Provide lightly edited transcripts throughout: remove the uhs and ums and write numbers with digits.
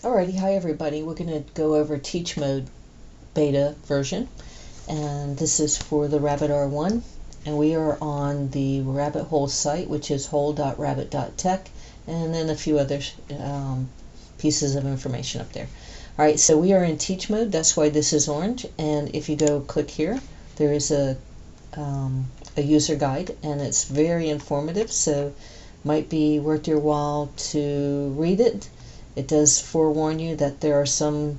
Alrighty, hi everybody. We're going to go over Teach Mode beta version, and this is for the Rabbit R1, and we are on the Rabbit Hole site, which is hole.rabbit.tech, and then a few other pieces of information up there. Alright, so we are in Teach Mode, that's why this is orange, and if you go click here, there is a user guide, and it's very informative, so might be worth your while to read it. It does forewarn you that there are some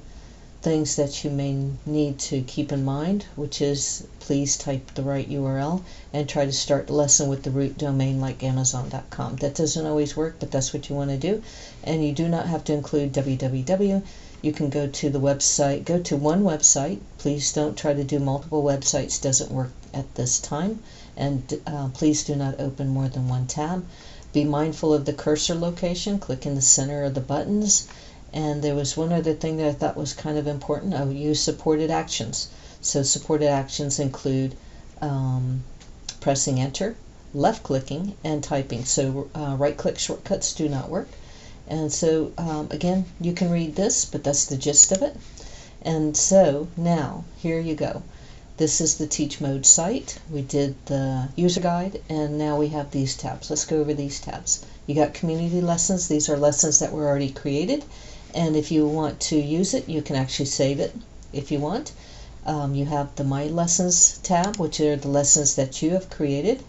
things that you may need to keep in mind, which is please type the right URL and try to start the lesson with the root domain like Amazon.com. That doesn't always work, but that's what you want to do. And you do not have to include www. You can go to the website, go to one website. Please don't try to do multiple websites, doesn't work at this time. And please do not open more than one tab. Be mindful of the cursor location, click in the center of the buttons. And there was one other thing that I thought was kind of important. I would use supported actions. So supported actions include pressing enter, left clicking, and typing. So right click shortcuts do not work. And so again, you can read this, but that's the gist of it. And so now, here you go. This is the Teach Mode site. We did the user guide, and now we have these tabs. Let's go over these tabs. You got community lessons. These are lessons that were already created, and if you want to use it, you can actually save it if you want. You have the My Lessons tab, which are the lessons that you have created,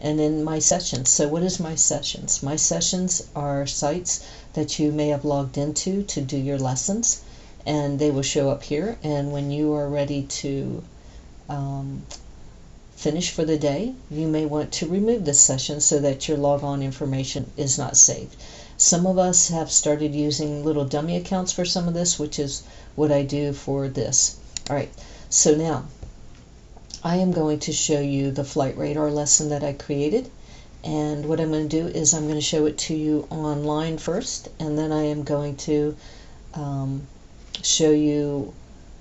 and then My Sessions. So what is My Sessions? My Sessions are sites that you may have logged into to do your lessons, and they will show up here, and when you are ready to finish for the day, you may want to remove this session so that your logon information is not saved. Some of us have started using little dummy accounts for some of this, which is what I do for this. Alright, so now I am going to show you the flight radar lesson that I created, and what I'm going to do is I'm going to show it to you online first, and then I am going to show you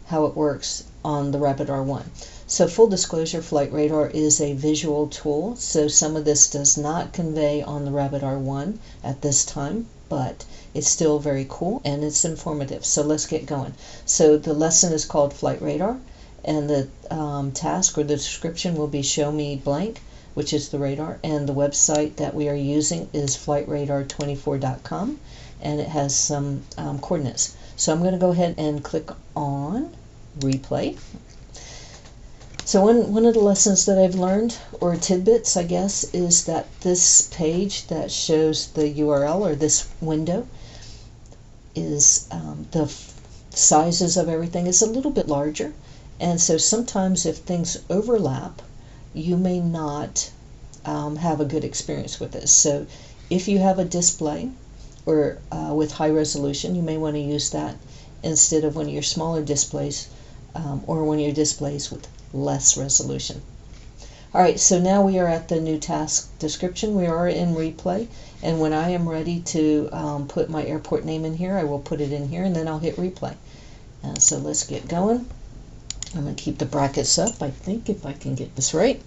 how it works on the Rabbit R1. So full disclosure, flight radar is a visual tool, so some of this does not convey on the Rabbit R1 at this time, but it's still very cool and it's informative. So let's get going. So the lesson is called Flight Radar, and the task or the description will be show me blank, which is the radar, and the website that we are using is flightradar24.com, and it has some coordinates. So I'm going to go ahead and click on replay. So one of the lessons that I've learned, or tidbits I guess, is that this page that shows the URL, or this window, is the sizes of everything is a little bit larger, and so sometimes if things overlap, you may not have a good experience with this. So if you have a display or with high resolution, you may want to use that instead of one of your smaller displays or one of your displays with less resolution. Alright, so now we are at the new task description. We are in replay, and when I am ready to put my airport name in here, I will put it in here, and then I'll hit replay. So let's get going. I'm going to keep the brackets up, I think, if I can get this right.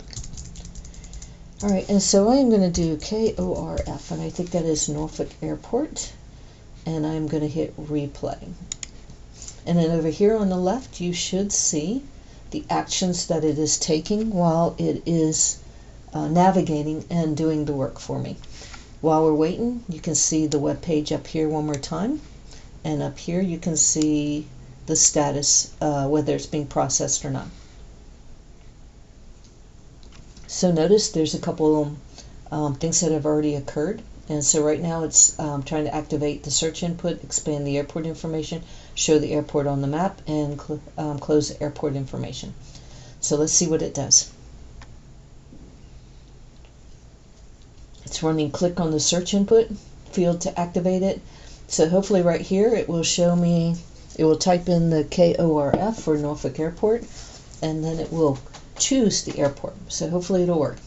Alright, and so I am going to do KORF, and I think that is Norfolk Airport, and I'm going to hit replay. And then over here on the left, you should see the actions that it is taking while it is navigating and doing the work for me. While we're waiting, you can see the web page up here one more time, and up here you can see the status, whether it's being processed or not. So notice there's a couple things that have already occurred, and so right now it's trying to activate the search input, expand the airport information, show the airport on the map, and close the airport information. So let's see what it does. It's running click on the search input field to activate it. So hopefully right here it will show me, it will type in the KORF for Norfolk Airport, and then it will choose the airport. So hopefully it'll work.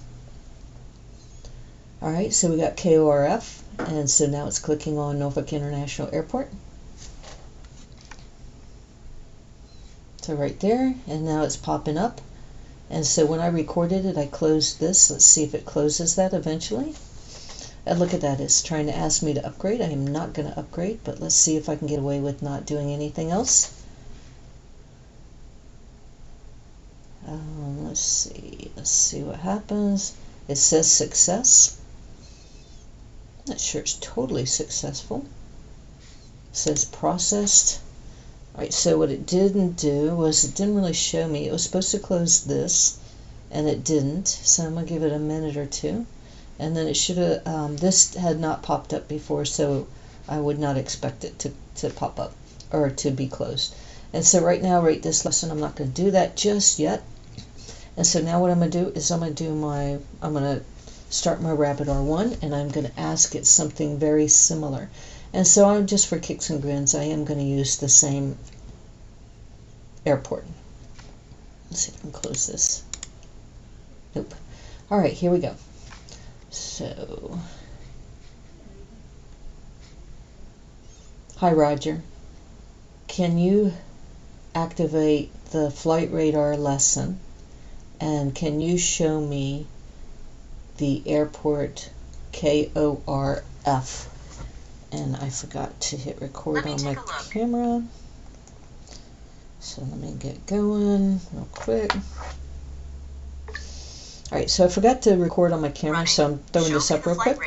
Alright, so we got KORF, and so now it's clicking on Norfolk International Airport. So right there, and now it's popping up. And so when I recorded it, I closed this. Let's see if it closes that eventually. And look at that, it's trying to ask me to upgrade. I am not going to upgrade, but let's see if I can get away with not doing anything else. Let's see what happens. It says success. Not sure it's totally successful. It says processed. Alright, so what it didn't do was it didn't really show me. It was supposed to close this, and it didn't. So I'm going to give it a minute or two. And then it should have, this had not popped up before, so I would not expect it to pop up or to be closed. And so right now, rate this lesson. I'm not going to do that just yet. And so now what I'm going to do is I'm going to start my Rabbit R1, and I'm going to ask it something very similar. And so I'm just for kicks and grins, I am going to use the same airport. Let's see if I can close this. Nope. All right, here we go. So, hi Roger, can you activate the flight radar lesson, and can you show me the airport KORF? And I forgot to hit record on my camera, so let me get going real quick. Alright, so I forgot to record on my camera, so I'm throwing this up real quick.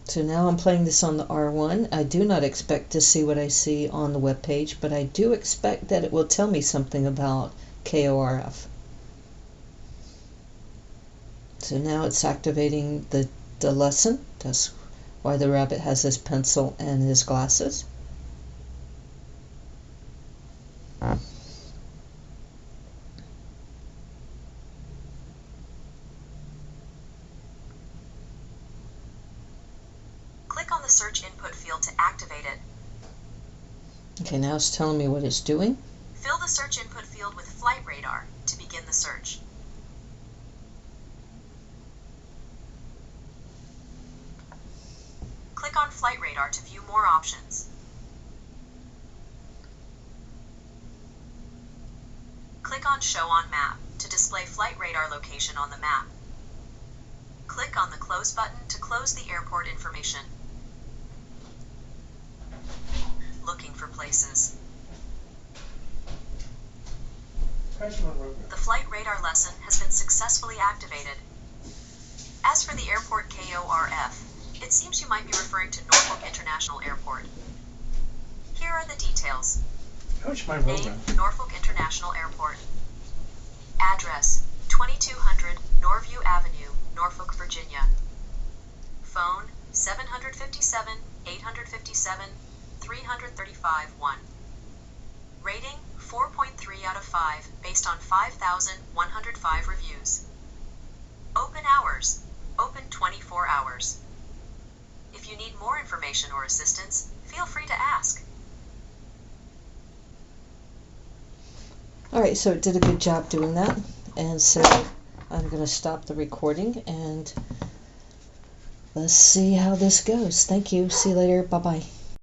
So now I'm playing this on the R1. I do not expect to see what I see on the web page, but I do expect that it will tell me something about KORF. So now it's activating the lesson. That's why the rabbit has his pencil and his glasses. Click on the search input field to activate it. Okay, now it's telling me what it's doing. Fill the search input field with flight radar to begin the search. Click on flight radar to view more options. Click on Show on Map to display flight radar location on the map. Click on the Close button to close the airport information. Looking for places. The flight radar lesson has been successfully activated. As for the airport KORF, it seems you might be referring to Norfolk International Airport. Here are the details. Name, Norfolk International Airport. Address, 2200 Norview Avenue, Norfolk, Virginia. Phone, 757 857 335 1. Rating, 4.3 out of 5, based on 5,105 reviews. Open hours, open 24 hours. If you need more information or assistance, feel free to ask. Alright, so it did a good job doing that, and so I'm going to stop the recording and let's see how this goes. Thank you. See you later. Bye-bye.